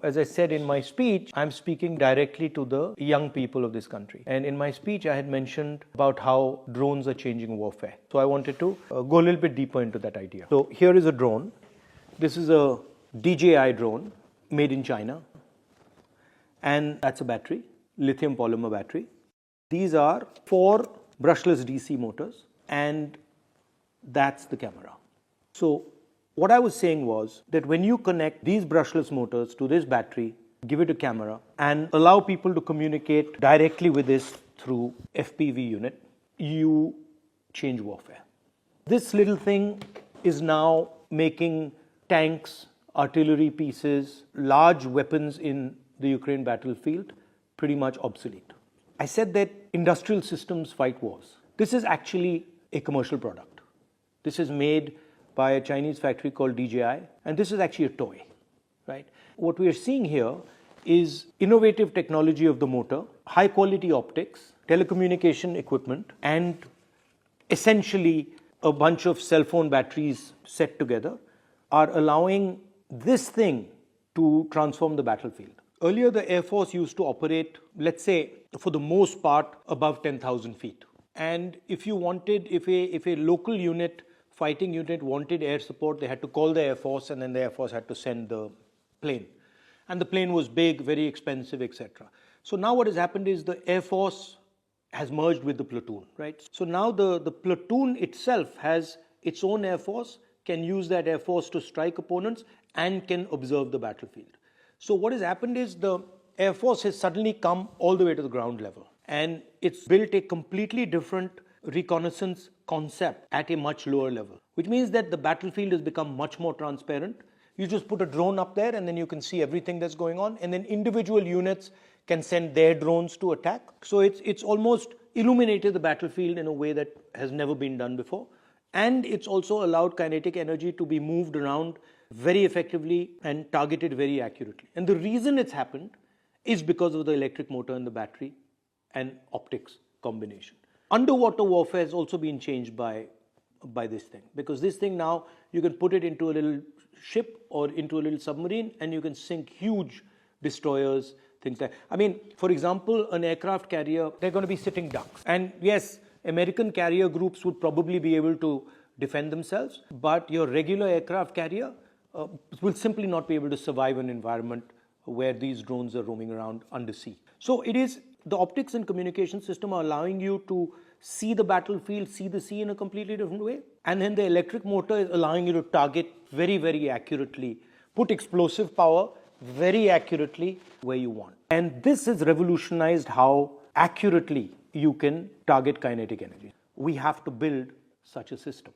as I said in my speech, I'm speaking directly to the young people of this country. And in my speech, I had mentioned about how drones are changing warfare. So I wanted to go a little bit deeper into that idea. So here is a drone. This is a DJI drone made in China. And that's a battery, lithium polymer battery. These are 4 brushless DC motors, and that's the camera. So what I was saying was that when you connect these brushless motors to this battery, give it a camera, and allow people to communicate directly with this through FPV unit, you change warfare. This little thing is now making tanks, artillery pieces, large weapons in the Ukraine battlefield pretty much obsolete. I said that industrial systems fight wars. This is actually a commercial product. This is made by a Chinese factory called DJI, and this is actually a toy, right? What we are seeing here is innovative technology of the motor, high quality optics, telecommunication equipment, and essentially a bunch of cell phone batteries set together are allowing this thing to transform the battlefield. Earlier, the Air Force used to operate, let's say, for the most part, above 10,000 feet. And if a local unit, fighting unit wanted air support, they had to call the Air Force, and then the Air Force had to send the plane. And the plane was big, very expensive, etc. So now what has happened is the Air Force has merged with the platoon, right? So now the platoon itself has its own Air Force, can use that Air Force to strike opponents, and can observe the battlefield. So what has happened is the Air Force has suddenly come all the way to the ground level, and it's built a completely different reconnaissance concept at a much lower level, which means that the battlefield has become much more transparent. You just put a drone up there and then you can see everything that's going on, and then individual units can send their drones to attack. So it's almost illuminated the battlefield in a way that has never been done before. And it's also allowed kinetic energy to be moved around very effectively and targeted very accurately. And the reason it's happened is because of the electric motor and the battery and optics combination. Underwater warfare has also been changed by this thing, because this thing now you can put it into a little ship or into a little submarine and you can sink huge destroyers, things like, for example, an aircraft carrier, they're going to be sitting ducks. And yes, American carrier groups would probably be able to defend themselves, but your regular aircraft carrier will simply not be able to survive an environment where these drones are roaming around undersea. So the optics and communication system are allowing you to see the battlefield, see the sea in a completely different way. And then the electric motor is allowing you to target very, very accurately, put explosive power very accurately where you want. And this has revolutionized how accurately you can target kinetic energy. We have to build such a system.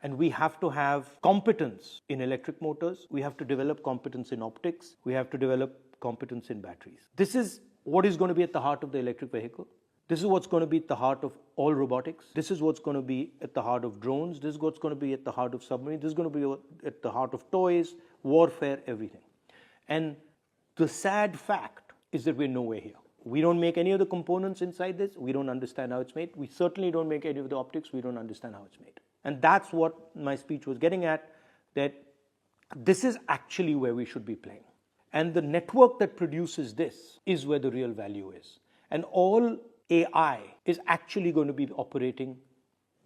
And we have to have competence in electric motors. We have to develop competence in optics. We have to develop competence in batteries. This is what is going to be at the heart of the electric vehicle. This is what's going to be at the heart of all robotics. This is what's going to be at the heart of drones. This is what's going to be at the heart of submarines. This is going to be at the heart of toys, warfare, everything. And the sad fact is that we're nowhere here. We don't make any of the components inside this. We don't understand how it's made. We certainly don't make any of the optics. We don't understand how it's made. And that's what my speech was getting at, that this is actually where we should be playing. And the network that produces this is where the real value is. And all AI is actually going to be operating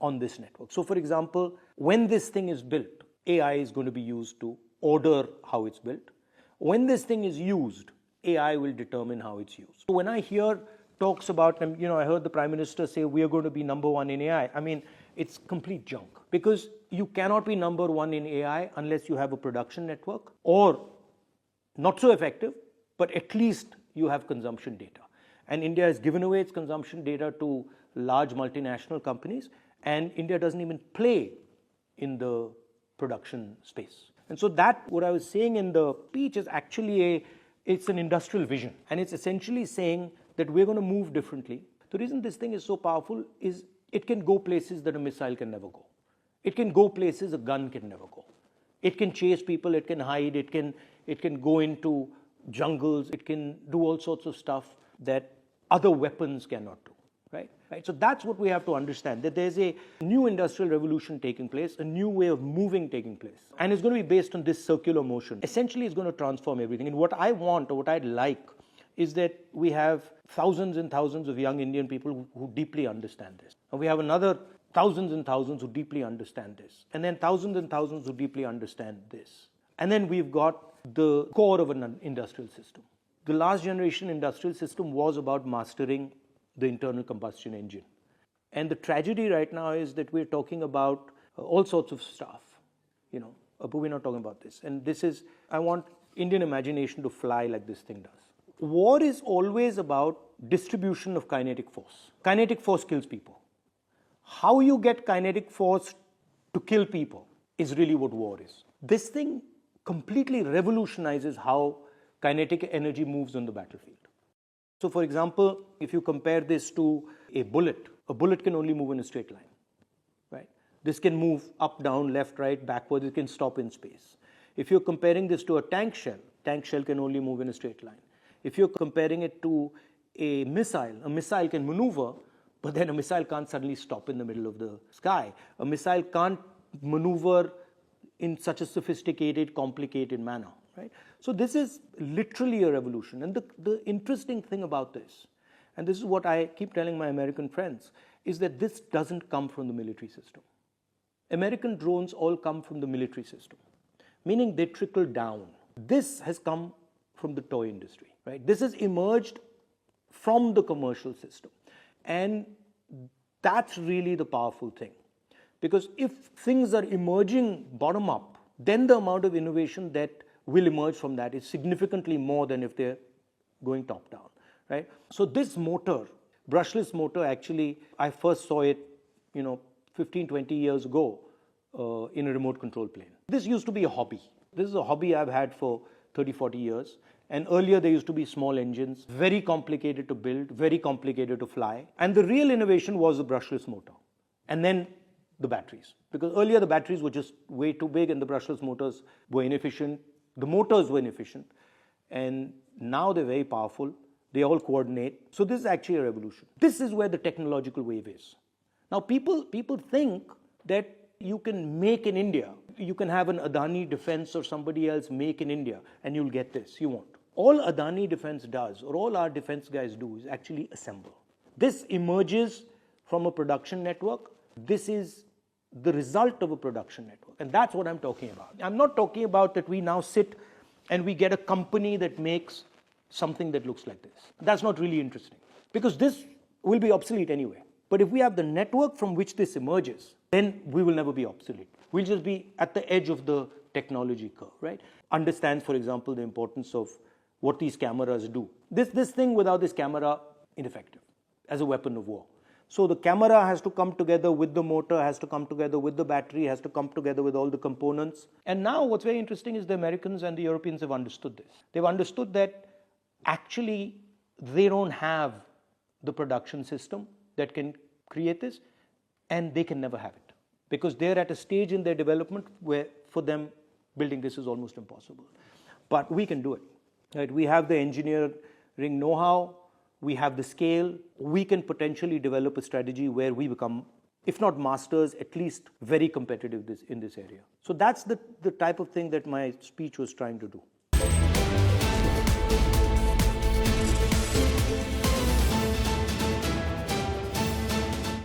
on this network. So for example, when this thing is built, AI is going to be used to order how it's built. When this thing is used, AI will determine how it's used. So when I hear talks about, I heard the Prime Minister say we are going to be number one in AI. It's complete junk, because you cannot be number one in AI unless you have a production network, or not so effective, but at least you have consumption data. And India has given away its consumption data to large multinational companies, and India doesn't even play in the production space. And so that, what I was saying in the speech, is actually it's an industrial vision, and it's essentially saying that we're going to move differently. The reason this thing is so powerful is it can go places that a missile can never go. It can go places a gun can never go. It can chase people, it can hide, it can go into jungles, it can do all sorts of stuff that other weapons cannot do, right? Right? So that's what we have to understand, that there's a new industrial revolution taking place, a new way of moving taking place. And it's going to be based on this circular motion. Essentially, it's going to transform everything. And what I want, or what I'd like, is that we have thousands and thousands of young Indian people who deeply understand this. And we have another thousands and thousands who deeply understand this. And then thousands and thousands who deeply understand this. And then we've got the core of an industrial system. The last generation industrial system was about mastering the internal combustion engine. And the tragedy right now is that we're talking about all sorts of stuff, but we're not talking about this. And this is, I want Indian imagination to fly like this thing does. War is always about distribution of kinetic force. Kinetic force kills people. How you get kinetic force to kill people is really what war is. This thing completely revolutionizes how kinetic energy moves on the battlefield. So for example, if you compare this to a bullet can only move in a straight line, right? This can move up, down, left, right, backwards, it can stop in space. If you're comparing this to a tank shell can only move in a straight line. If you're comparing it to a missile can maneuver, but then a missile can't suddenly stop in the middle of the sky. A missile can't maneuver in such a sophisticated, complicated manner, right? So this is literally a revolution. And the interesting thing about this, and this is what I keep telling my American friends, is that this doesn't come from the military system. American drones all come from the military system, meaning they trickle down. This has come from the toy industry, right? This has emerged from the commercial system. And that's really the powerful thing. Because if things are emerging bottom up, then the amount of innovation that will emerge from that is significantly more than if they're going top down, right? So this motor, brushless motor, actually, I first saw it, 15, 20 years ago in a remote control plane. This used to be a hobby. This is a hobby I've had for 30, 40 years. And earlier there used to be small engines, very complicated to build, very complicated to fly. And the real innovation was the brushless motor. And then the batteries. Because earlier the batteries were just way too big and the brushless motors were inefficient. The motors were inefficient. And now they're very powerful. They all coordinate. So this is actually a revolution. This is where the technological wave is. Now people think that you can make in India. You can have an Adani Defense or somebody else make in India and you'll get this. You won't. All Adani Defense does, or all our defense guys do, is actually assemble. This emerges from a production network. This is the result of a production network. And that's what I'm talking about. I'm not talking about that we now sit and we get a company that makes something that looks like this. That's not really interesting, because this will be obsolete anyway. But if we have the network from which this emerges, then we will never be obsolete. We'll just be at the edge of the technology curve, right? Understands, for example, the importance of what these cameras do. This thing without this camera, ineffective as a weapon of war. So the camera has to come together with the motor, has to come together with the battery, has to come together with all the components. And now what's very interesting is the Americans and the Europeans have understood this. They've understood that actually they don't have the production system that can create this, and they can never have it, because they're at a stage in their development where for them building this is almost impossible. But we can do it. Right? We have the engineering know-how, we have the scale, we can potentially develop a strategy where we become, if not masters, at least very competitive in this area. So that's the type of thing that my speech was trying to do.